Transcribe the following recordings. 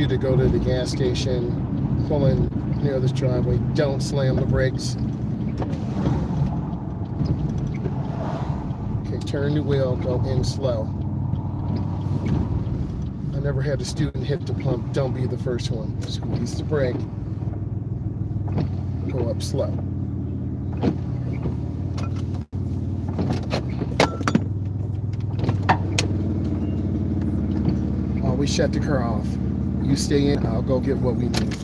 you to go to the gas station, pull in near this driveway. Don't slam the brakes. Okay, turn the wheel, go in slow. I never had a student hit the pump. Don't be the first one. Squeeze the brake. Go up slow. We shut the car off. You stay in, I'll go get what we need.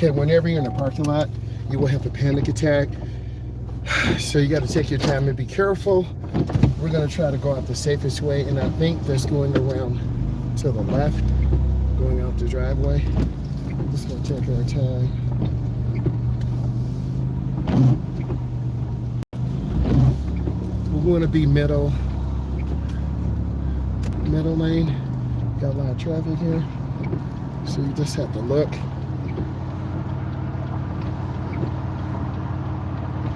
Okay, whenever you're in a parking lot, you will have a panic attack. So you got to take your time and be careful. We're going to try to go out the safest way, and I think that's going around to the left, going out the driveway. Just going to take our time. We want to be middle lane. Got a lot of traffic here, so you just have to look.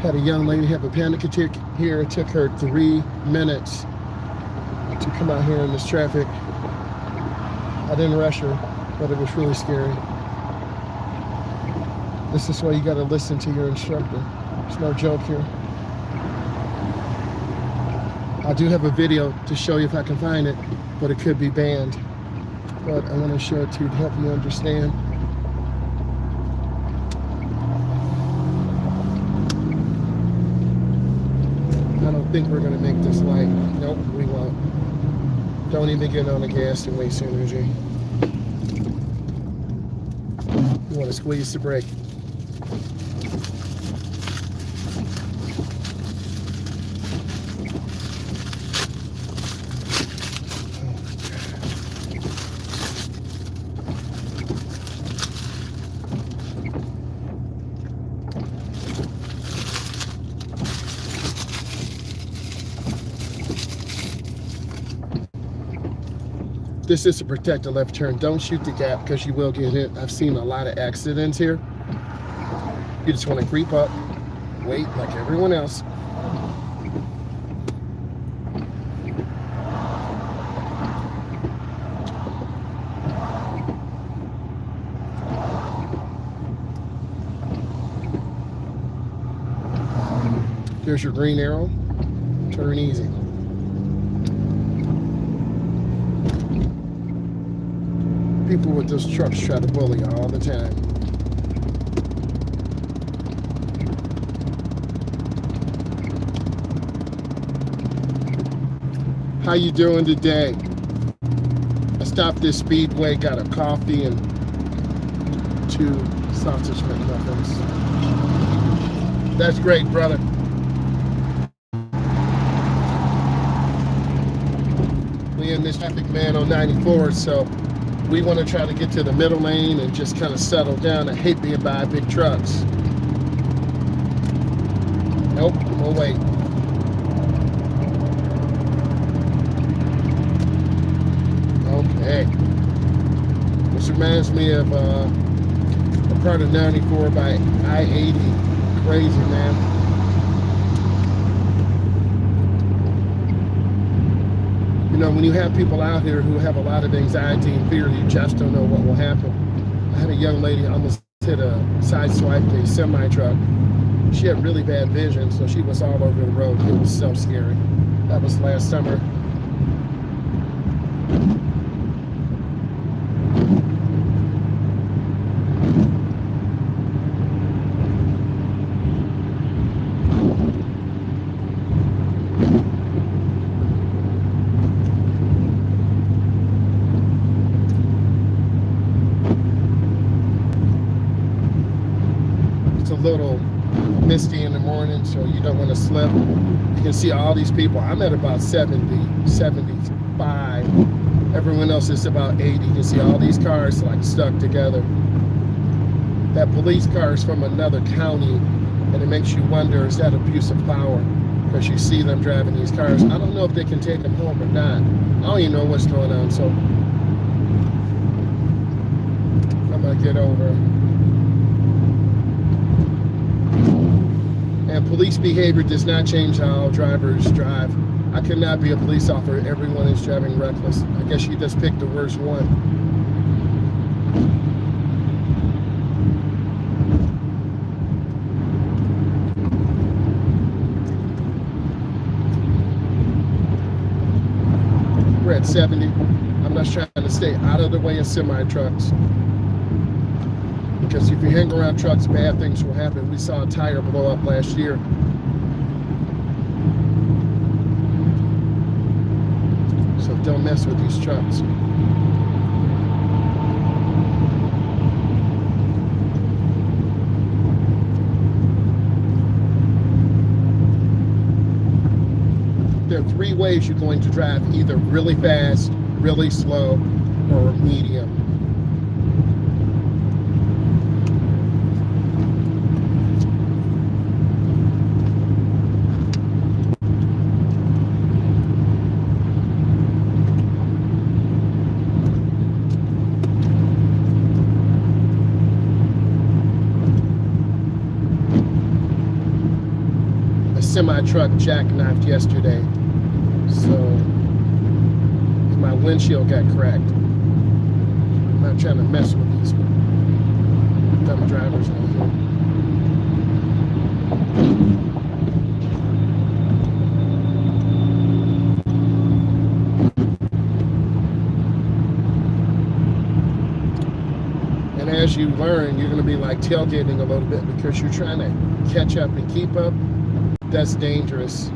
Had a young lady have a panic attack here. It took her 3 minutes to come out here in this traffic. I didn't rush her, but it was really scary. This is why you got to listen to your instructor. It's no joke here. I do have a video to show you if I can find it, but it could be banned. But I want to show it to you to help you understand. I don't think we're going to make this light. Nope, we won't. Don't even get on the gas and waste energy. You want to squeeze the brake. This is to protect the left turn. Don't shoot the gap because you will get hit. I've seen a lot of accidents here. You just want to creep up, wait like everyone else. There's your green arrow. Turn easy. People with those trucks try to bully you all the time. How you doing today? I stopped this Speedway, got a coffee and 2 sausage McMuffins. That's great, brother. We in this traffic, man, on 94, so we want to try to get to the middle lane and just kind of settle down. I hate being by big trucks. Nope, we'll wait. Okay. This reminds me of a part of 94 by I-80. Crazy, man. You know, when you have people out here who have a lot of anxiety and fear, you just don't know what will happen. I had a young lady almost hit a sideswiped a semi-truck. She had really bad vision, so she was all over the road. It was so scary. That was last summer. Little misty in the morning, so you don't want to slip. You can see all these people. I'm at about 70, 75. Everyone else is about 80. You can see all these cars like stuck together. That police car is from another county, and it makes you wonder, is that abuse of power? Because you see them driving these cars. I don't know if they can take them home or not. I don't even know what's going on, so I'm gonna get over. And police behavior does not change how drivers drive. I could not be a police officer. Everyone is driving reckless. I guess you just picked the worst one. We're at 70. I'm just trying to stay out of the way of semi-trucks. Because if you hang around trucks, bad things will happen. We saw a tire blow up last year. So don't mess with these trucks. three ways you're going to drive: either really fast, really slow, or medium. Semi-truck jackknifed yesterday, so my windshield got cracked. I'm not trying to mess with these dumb drivers out here. And as you learn, you're going to be like tailgating a little bit because you're trying to catch up and keep up. That's dangerous.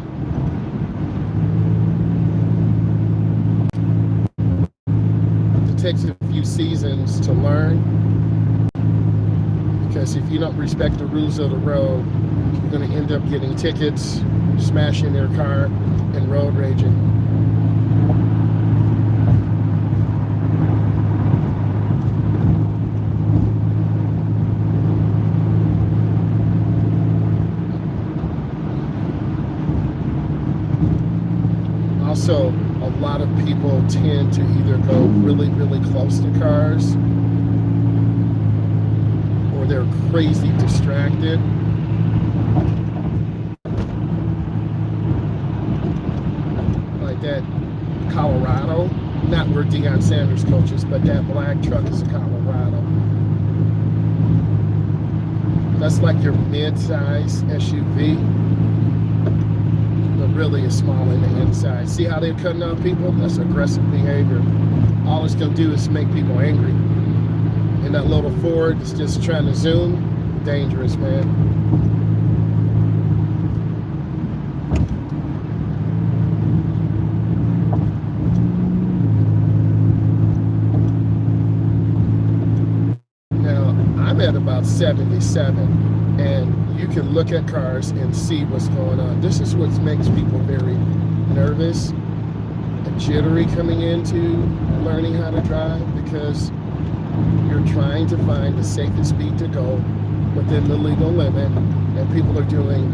It takes a few seasons to learn, because if you don't respect the rules of the road, you're going to end up getting tickets, smashing their car, and road raging. Also, a lot of people tend to either go really, really close to cars, or they're crazy distracted. Like that Colorado, not where Deion Sanders coaches, but that black truck is a Colorado. That's like your mid-size SUV. Really is small in the inside. See how they're cutting out people? That's aggressive behavior. All it's going to do is make people angry. And that little Ford is just trying to zoom. Dangerous, man. Now, I'm at about 77, and you can look at cars and see what's going on. This is what makes people very nervous and jittery coming into learning how to drive, because you're trying to find the safest speed to go within the legal limit, and people are doing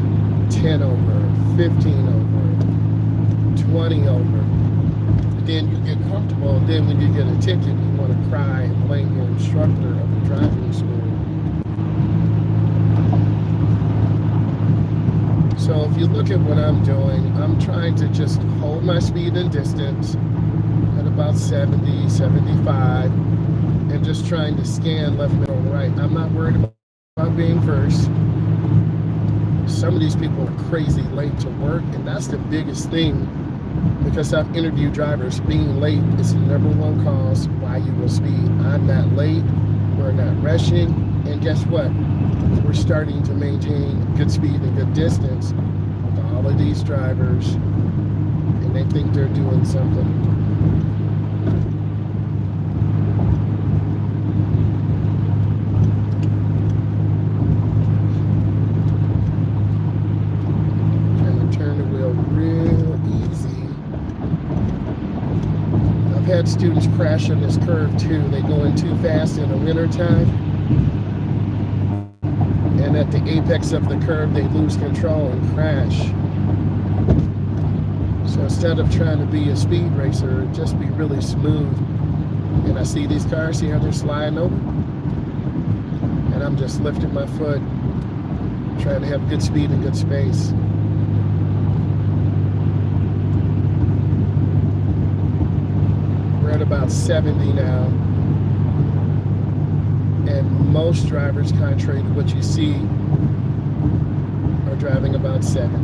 10 over, 15 over, 20 over. Then you get comfortable, and then when you get a ticket, you want to cry and blame your instructor of the driving school. So if you look at what I'm doing, I'm trying to just hold my speed and distance at about 70, 75, and just trying to scan left, middle, and right. I'm not worried about being first. Some of these people are crazy late to work, and that's the biggest thing, because I've interviewed drivers. Being late is the #1 cause why you will speed. I'm not late, we're not rushing, and guess what? We're starting to maintain good speed and good distance with all of these drivers, and they think they're doing something. Trying to turn the wheel real easy. I've had students crash on this curve too. They go in too fast in the winter time, and at the apex of the curve, they lose control and crash. So instead of trying to be a speed racer, just be really smooth. And I see these cars, see how they're sliding over? And I'm just lifting my foot, trying to have good speed and good space. We're at about 70 now. And most drivers, contrary to what you see, are driving about 70.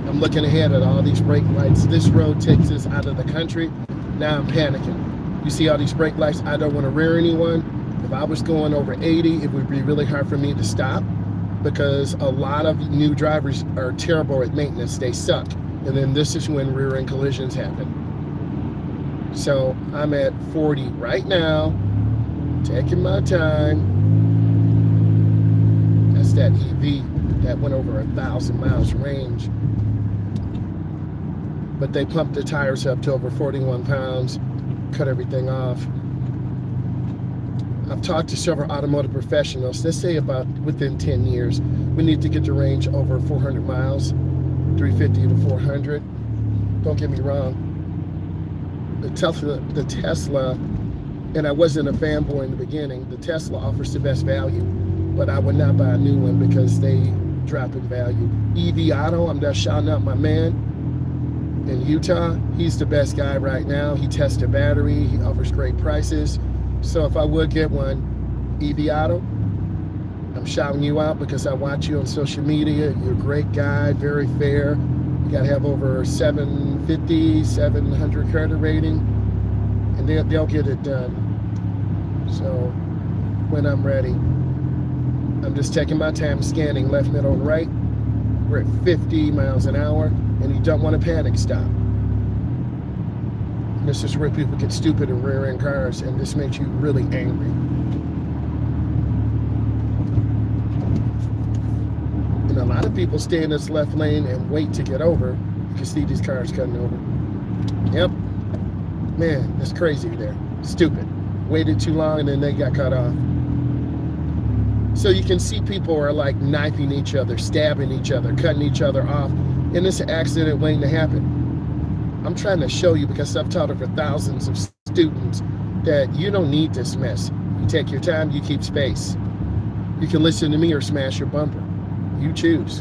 I'm looking ahead at all these brake lights. This road takes us out of the country. Now I'm panicking. You see all these brake lights? I don't want to rear anyone. If I was going over 80, it would be really hard for me to stop, because a lot of new drivers are terrible at maintenance. They suck. And then this is when rear end collisions happen. So I'm at 40 right now, taking my time. That's that EV that went over 1,000 miles range. But they pumped the tires up to over 41 pounds, cut everything off. I've talked to several automotive professionals. Let's say about within 10 years, we need to get the range over 400 miles, 350 to 400. Don't get me wrong. The Tesla, and I wasn't a fanboy in the beginning, the Tesla offers the best value, but I would not buy a new one because they drop in value. EV Auto, I'm just shouting out my man in Utah. He's the best guy right now. He tests a battery, he offers great prices. So if I would get one, EV Auto, I'm shouting you out because I watch you on social media. You're a great guy, very fair. You gotta have over 750, 700 credit rating, and they'll get it done. So when I'm ready, I'm just taking my time, scanning left, middle, and right. We're at 50 miles an hour, and you don't want to panic stop. And this is where people get stupid in rear-end cars, and this makes you really angry. And a lot of people stay in this left lane and wait to get over. You can see these cars cutting over. Yep. Man, that's crazy there. Stupid. Waited too long and then they got cut off. So you can see people are like knifing each other, stabbing each other, cutting each other off. And it's an accident waiting to happen. I'm trying to show you, because I've taught over thousands of students, that you don't need this mess. You take your time, you keep space. You can listen to me or smash your bumper. You choose.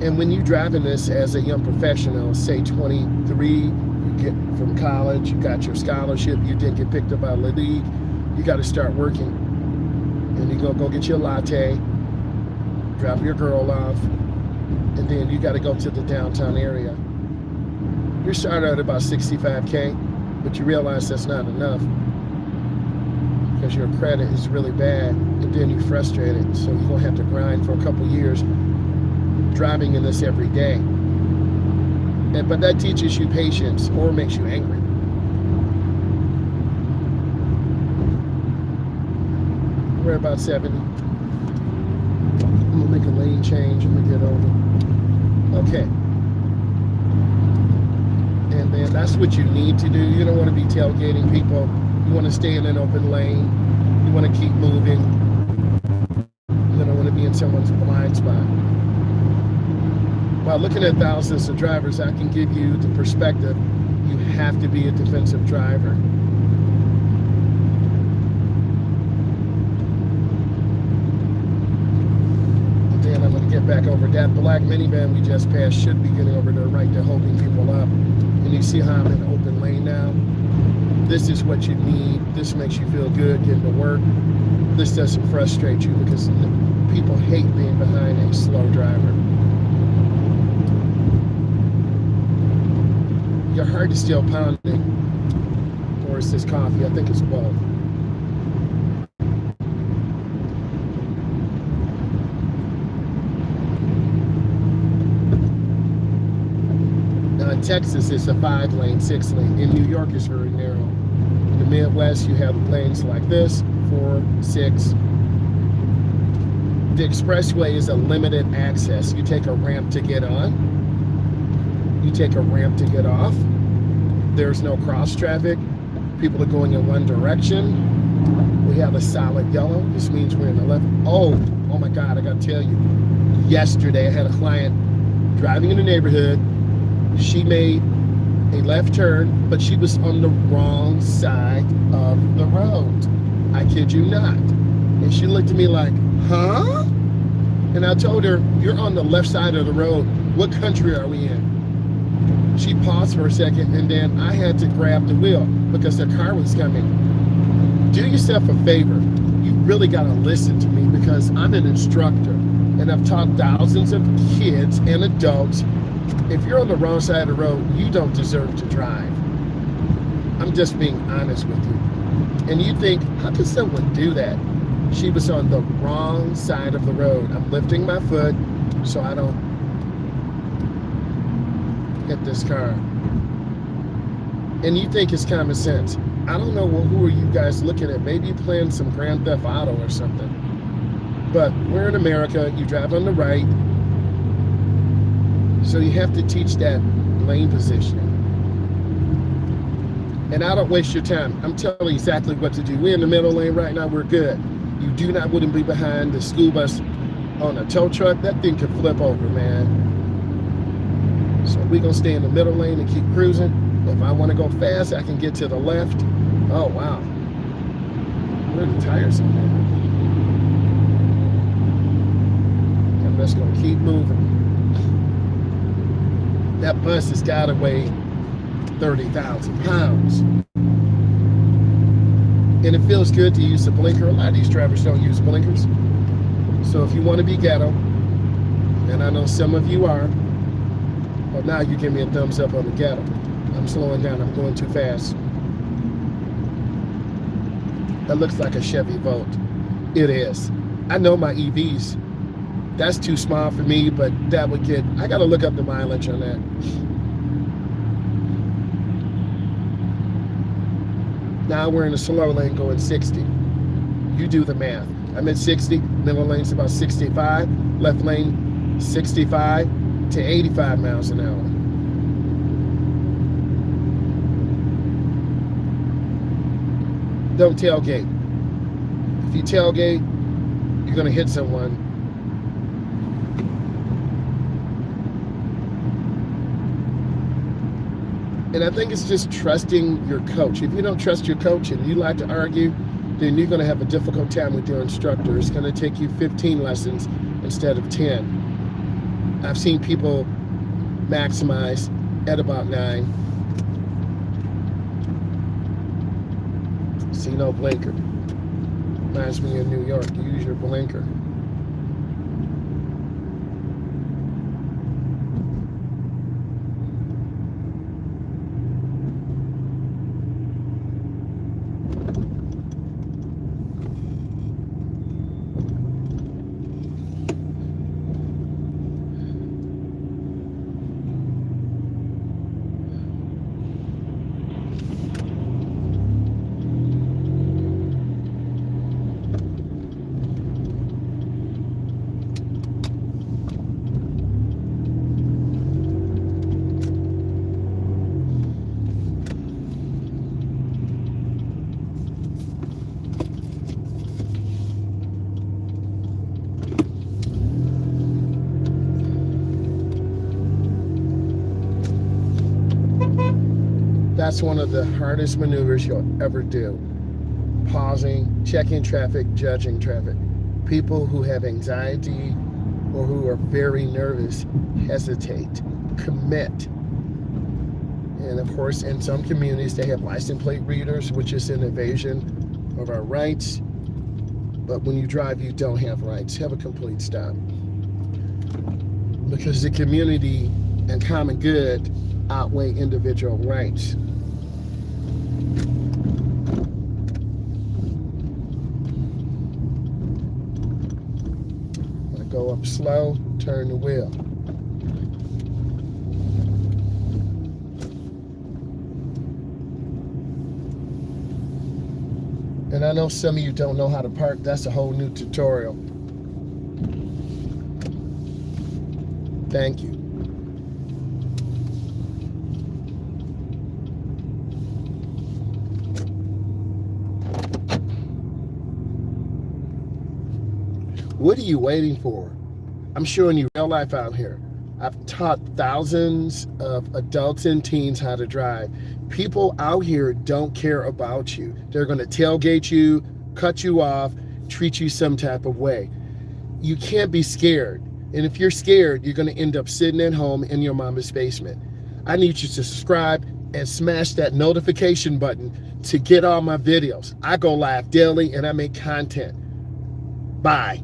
And when you're driving this as a young professional, say 23, you get from college, you got your scholarship, you didn't get picked up by the league, you got to start working. And you go get your latte, drop your girl off, and then you got to go to the downtown area. You start at about 65K, but you realize that's not enough, because your credit is really bad, and then you're frustrated. So you're gonna have to grind for a couple years driving in this every day. But that teaches you patience or makes you angry. We're about 70. I'm gonna make a lane change. I'm gonna get over. Okay. And then that's what you need to do. You don't want to be tailgating people. You want to stay in an open lane. You want to keep moving. You don't want to be in someone's blind spot. While looking at thousands of drivers, I can give you the perspective. You have to be a defensive driver. And then I'm going to get back over. That black minivan we just passed should be getting over to the right. They're holding people up. And you see how I'm in an open lane now? This is what you need. This makes you feel good getting to work. This doesn't frustrate you, because people hate being behind a slow driver. Your heart is still pounding. Or is this coffee? I think it's both. Now in Texas, it's a 5-lane, 6-lane. In New York, it's very narrow. In the Midwest, you have lanes like this, 4, 6. The expressway is a limited access. You take a ramp to get on. You take a ramp to get off. There's no cross traffic. People are going in one direction. We have a solid yellow. This means we're in the left. Oh my God, I gotta tell you. Yesterday, I had a client driving in the neighborhood. She made a left turn, but she was on the wrong side of the road. I kid you not. And she looked at me like, huh? And I told her, you're on the left side of the road. What country are we in? She paused for a second, and then I had to grab the wheel because the car was coming. Do yourself a favor. You really got to listen to me, because I'm an instructor, and I've taught thousands of kids and adults If you're on the wrong side of the road, you don't deserve to drive. I'm just being honest with you. And you think, how could someone do that? She was on the wrong side of the road. I'm lifting my foot so I don't hit this car. And you think it's common sense. I don't know, well, who are you guys looking at? Maybe playing some Grand Theft Auto or something. But we're in America. You drive on the right. So you have to teach that lane positioning. And I don't waste your time. I'm telling you exactly what to do. We're in the middle lane right now. We're good. You do not want to be behind the school bus on a tow truck. That thing could flip over, man. So we're going to stay in the middle lane and keep cruising. If I want to go fast, I can get to the left. Oh, wow. Where are the tires on there? I'm just going to keep moving. That bus has got to weigh 30,000 pounds. And it feels good to use the blinker. A lot of these drivers don't use blinkers. So if you want to be ghetto, and I know some of you are, well, now you give me a thumbs up on the ghetto. I'm slowing down. I'm going too fast. That looks like a Chevy Volt. It is. I know my EVs. That's too small for me, but that would get, I got to look up the mileage on that. Now we're in a slow lane going 60. You do the math. I'm at 60, middle lane's about 65, left lane 65 to 85 miles an hour. Don't tailgate. If you tailgate, you're going to hit someone. And I think it's just trusting your coach. If you don't trust your coach and you like to argue, then you're going to have a difficult time with your instructor. It's going to take you 15 lessons instead of 10. I've seen people maximize at about 9. See, no blinker. Reminds me of New York. You use your blinker. That's one of the hardest maneuvers you'll ever do. Pausing, checking traffic, judging traffic. People who have anxiety or who are very nervous hesitate, commit. And of course, in some communities, they have license plate readers, which is an invasion of our rights. But when you drive, you don't have rights. Have a complete stop. Because the community and common good outweigh individual rights. I go up slow, turn the wheel. And I know some of you don't know how to park. That's a whole new tutorial. Thank you. What are you waiting for? I'm showing you real life out here. I've taught thousands of adults and teens how to drive. People out here don't care about you. They're going to tailgate you, cut you off, treat you some type of way. You can't be scared. And if you're scared, you're going to end up sitting at home in your mama's basement. I need you to subscribe and smash that notification button to get all my videos. I go live daily and I make content. Bye.